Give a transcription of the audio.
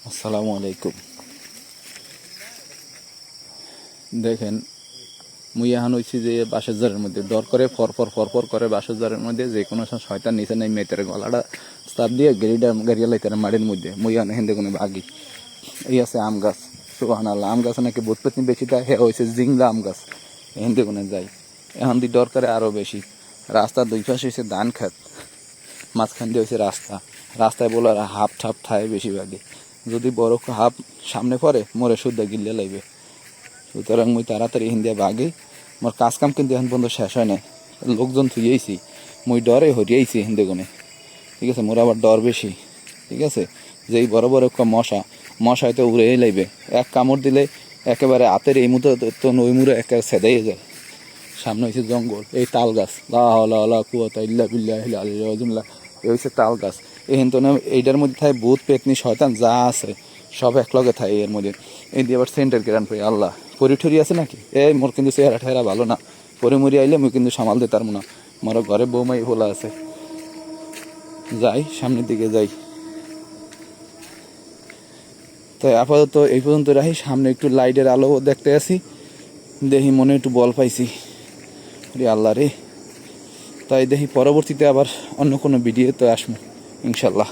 আসসালামু আলাইকুম। দেখেন মুই এখন হইছি যে বাসের মধ্যে ডর করে ফর করে বাসের মধ্যে যে কোনো শয়তান নিচে নেই মেয়েতের গলাটা চাপ দিয়ে গেরিয়া লাইতে মাটির মধ্যে মুই এখন হেন্দে কোনো ভাগি। এই আছে আম গাছ, সুবহান আল্লাহ, আম গাছে নাকি ভূত পেতনি বেশি দেয়, হ্যাঁ হয়েছে জিংলা আম গাছ, হেন্দে কোনো যাই এখন দি ডর করে আরও বেশি। রাস্তার দুই পাশে হয়েছে ধান খাত, মাঝখান দিয়ে হয়েছে রাস্তায় বলে আর হাফ ঠাপ ঠায় বেশিরভাগই, যদি বড় হাফ সামনে পড়ে মরে শুদ্ধ গিল্লে লাগবে। সুতরাং মুই তাড়াতাড়ি হিন্দিয়া বাগি, মোর কাজ কাম কিন্তু এখন পর্যন্ত শেষ হয় না, লোকজন থুইয়েছি, মুই ডরে হরিয়েছি হিন্দে গুনে, ঠিক আছে। মোর আবার ডর বেশি, ঠিক আছে। যেই বড় বড় মশা হয়তো উড়েই লাগবে, এক কামড় দিলে একেবারে হাতের এই মুহূর্তে তো ওই মুড়ে একেবারে ছেদাই যায়। সামনে হয়েছে জঙ্গল, এই তাল গাছ, লা কুয়াতা ইল্লা বিল্লাহ আলিল্লাহ, এই হচ্ছে তাল গাছ। এহেন তো না এইটার মধ্যে থাকে ভূত পেতনি শয়তান যা আছে সব একলগে থাকে এর মধ্যে। এই দিয়ে আবার সেন্টার কেরান পাই আল্লাহ, পরিঠরি আছে নাকি, এই মোর কিন্তু চেহারা ঠেহারা ভালো না, পরিমরি আইলে মুই কিন্তু সামাল দিতে পারবো না। মোর ঘরে বৌমাই ভোলা আছে, যাই সামনের দিকে যাই। তাই আপাতত এই পর্যন্ত রাখি, সামনে একটু লাইটের আলো দেখতে আসি, দেখি মনে একটু বল পাইছি, রে আল্লাহ রে। তাই দেখি পরবর্তীতে আবার অন্য কোনো ভিডিওতে আসবো ইনশাল্লাহ।